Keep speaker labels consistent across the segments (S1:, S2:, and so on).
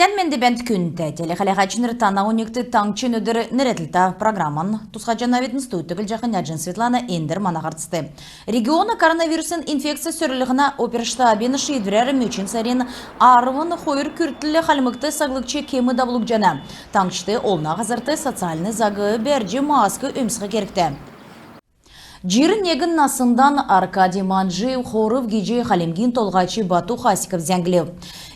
S1: Сен менде бент күнті телехалахачыныр тана уникті таңчын өдірі неретілта программан тусхаджанаветін стуйтігіл жақын Яджин Светлана ендір манағартысты. Регионы коронавирусын инфекция сөрілігіна оперштабен шейдвірәрі мөчін сарен арвын хойыр күртілі халмықты сағлықчы кемі дабылық жана. Таңчыты олна ғазырты социальны зағы бәрджі маскы өмсіға керікті. Жирін егін насындан Аркадий Манжи хорыв геже Халимгин толғачы Бату Хасиков зәңгілеу.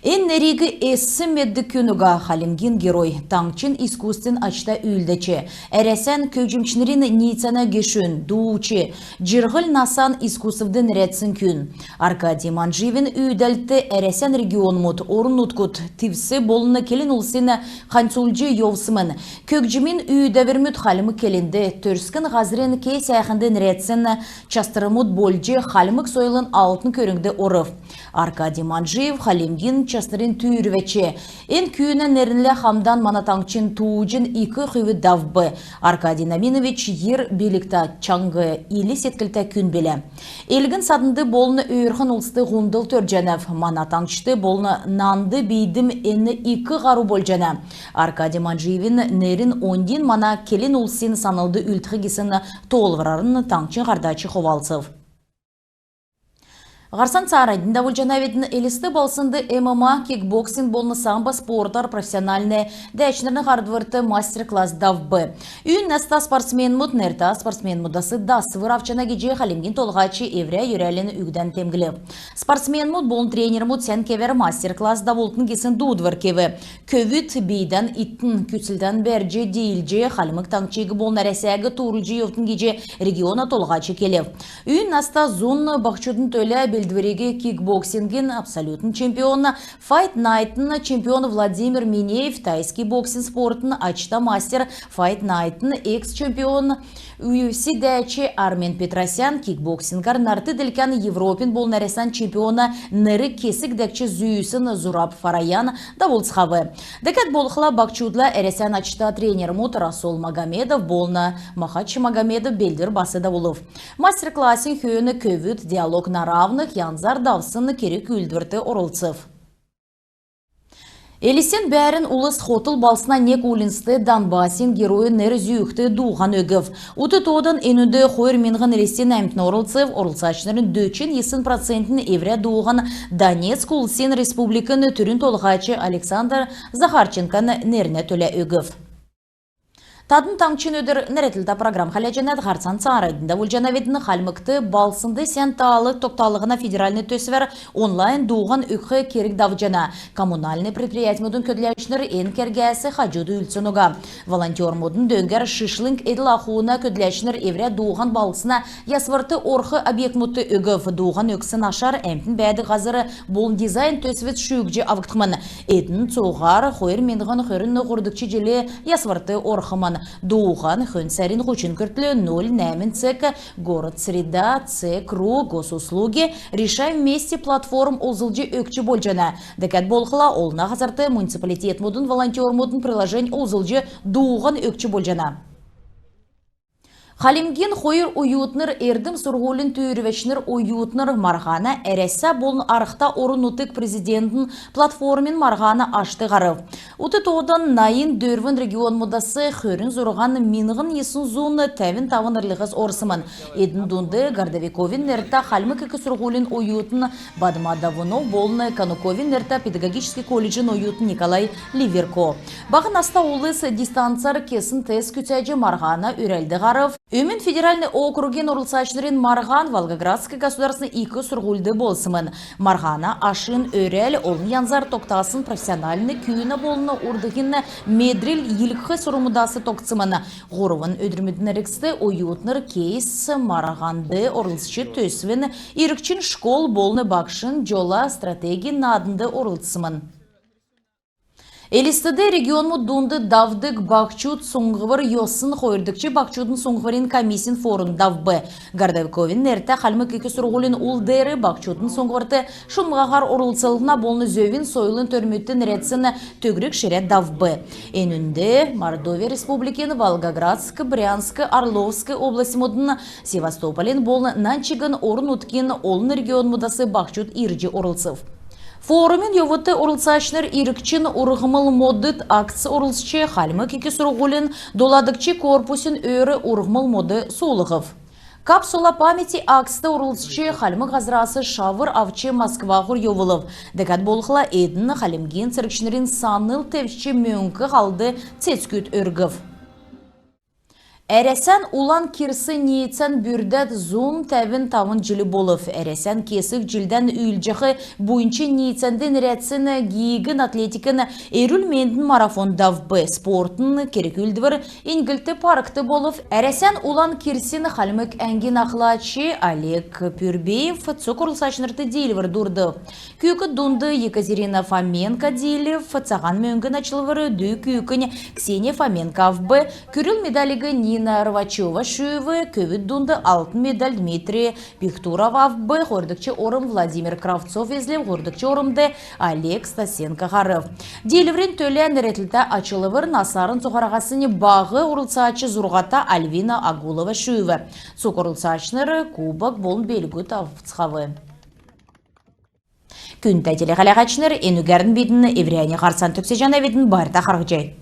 S1: Эн нәреге эсі медді күніға Халимгин герой таңчын искусстен ачта үйілдече. Әрәсән көжімчінерін нейцана гешін, дуучы, жырғыл насан искусывден рәтсін күн. Аркадий Манживен үйдәлті әрәсән регион мұд, орын ұткут, тивсі болыны келін ұлсыны қанцулжы йовсымын. Көкжімін үйдәверміт халымы келінді, төрскін ғазырен кей сәйхінден рәтсін частырымыд болжы халымық сойлын алтын көріңді орыв. Аркадий Манжиев Халимгин частырын түйірвече. Ен күйінен нәрінлі хамдан манатаңчын туujын икі хүйі давбы. Аркадий Наминович ер белікта чаңғы илі сеткілті күн белі. Елгін садынды болыны өйірхін ұлсты ғундыл төржәнәв. Манатаңчыты болыны нанды бейдім әні икі ғару болжәнә. Аркадий Манжиевін нәрін ондин мана келін ұлсын санылды үлтігі кесіні толварарын таңчын ғардачы ховалцев. Ғарсан царайдың давылжанаветін елісті болсынды ММА, кикбоксинг болны самбо спорттар профессиональны дәчінерні ғардвырты мастер-класс давбы. Үйін näста спортсмен мұд, нерта спортсмен мұдасы дасы выравчана геже Халимгин толғачы евря юрәліні үгден темгілі. Спортсмен мұд болын тренер мұд сән кевер мастер-класс давылтын кесін дудвыр кеві. Көвіт бейден иттін күтсілден бәрже дейілже Халимық таңчығы болын әрәсәгі турылжы евтін геже региона толғачы келев. Үйін näста зон бақчудың төлі Двериги кикбоксинген абсолютный чемпиона, Fight Night'ın чемпионы Владимир Минеев, тайский боксинг спортын ачта мастер Fight Night'ın экс-чемпион UFC дәчі Армен Петросян, кикбоксингар нарты ділкен Европин бол нәресан чемпиона нәрі кесік дәкчі зүйісін Зураб Фараян давылцхавы. Дәкәт болықла бақчудла әресән ачта тренер мұт Расул Магомедов болна Махачы Магомедов белдір басы давылов. Мастер-классин хүйіні көвіт диалог на равных янзар давсыны керек үлдірті орылцев. Элисен бәрін улыс хотыл балсына нек улинсты Донбассин геройы нәр зүйікті дуған өгів. Уты тодан енуді қойыр менғын Элисен әмтін орылцев, орылсачнарын дөчін есын процентін евря дуған Донецк улсын республиканы түрін толғачы Александр Захарченканы нәріне төлі өгів. Тадын таңчын өдір нәретілді программ қаляжанат ғарсан царайдында өлжанаведіні қалмықты балсынды сен таалық тоқталығына федеральный төсівер онлайн дуған үқі керек давжана. Коммунальный предприятие мұдын көділәшінір ен кергәсі қажуды үлсінуға. Волонтер мұдын дөңгер шишлынг еділ ақуына көділәшінір евря дуған балсына ясварты орқы объект мұтты үгіф дуған үксін ашар әмтін бәді ғазыры болын дизайн төсівет шүйікжі авықтықмын. Едін цоғар қойыр менғын қөрін ғырдықчы желі ясварты орқымын. Дуған хүн сәрін құчын күртлі 0 нәмін цек, город среда, цек, ру, госуслуги, решай вместе платформ олзылжы өкчі болжана. Дәкәт болқыла олна ғазарты муниципалитет мұдын, волонтер мұдын приложень олзылжы дуған өкчі болжана. Халимгин хойыр уютныр эрдім сұрғолын түйірвешнір уютныр марғана әрәсә болын арықта орын ұтық президентін платформен марғана ашты ғарып. Уты тоғдан найын дөрвін регион мұдасы хөрін зұрған минғын есын зуны тәвін тавынырлығыз орсымын. Едін дұнды Гардавиковин нерта халмы кікі сұрғолын уютын Бадмадавынов болыны Кануковин нерта педагогический колледжін уютын Николай Ливерко. Бағын аста олыс дистанцар кесін тез күтәжі марғана үрелді ғарып. Үмін федеральный округен орылсачнырын Марған Волгоградский государственный икі сұрғылды болсымын. Марғана ашын өрел олын янзар тоқтасын профессиональный күйіні болыны урдығыны медрил еліқі сұрымыдасы тоқтсымын. Ғорывын өдірмедін әріксті уютныр кейс Марғанды орылсычы төсвін ирікчин школ болыны бақшын жола стратегия надынды орылсымын. Элистіде регион мұддунды давдық бақчуд соңғывыр йосын қойырдықчы бақчудын соңғырын комиссин форум давбы. Гардавиковин нерті қалмы кекі сұрғылын ұлдері бақчудын соңғырты шумғағар орылсылығына болны зөвін сойлын төрметтін ретсіні төгірік шерет давбы. Энүнде Мордовия Республиканы Волгоградск, Брянск, Орловск областы мұдын Севастополин болны Нанчигын орын ұткен олын регион мұдасы бақчуд иржі орылсып. Форумын йовыты урылсашныр ирікчин урғымыл модыт акция урылсче халмы кеке сұрғылын доладыкче корпусын өрі урғымыл моды солығыв. Капсула памяти акция урылсче халмы ғазырасы шавыр авче Москвағыр йовылыв. Декат болықла едіні халимген циркшнерин саныл тевшче мөңкі қалды цецкүт өргів. Әресен улан кирсы ниетсен бүрдәт зум тәвін тавын жылы болыв. Әресен кесік жылдан үйлжіғі бойынчы ниетсенден рәтсін гейгін атлетикін әрілмендін марафондав бі спортын керек үлдівір енгілті паркты болыв. Әресен улан кирсін қалмык әнген ақлачы Олег Пюрбеев цукурлсачнырты дейлівір дұрды. Күйкі дұнды Екатерина Фоменко дейлів, цаған мөңгін ачылывыры дөй күйкін Ксения Фоменко авбы, күріл медалігі Нина Рвачева шүйві, көвіт дұнды алтын медаль Дмитрий Пихтуров авбы, ғордықчы орым Владимир Кравцов езлев, ғордықчы орымды Олег Стасенко ғарыв. Дейліврен төлі нәретілді ачылывыр насарын соғарағасыны бағы ұрылсачы зұрғата Альвина Агулова шүйві. Цукурлсачныры кубок болын белгі тавцқавы. Күн тәтелі қалағачныр, енігерін бетін еврияне қарсан түксе жана бетін барда қарғычай.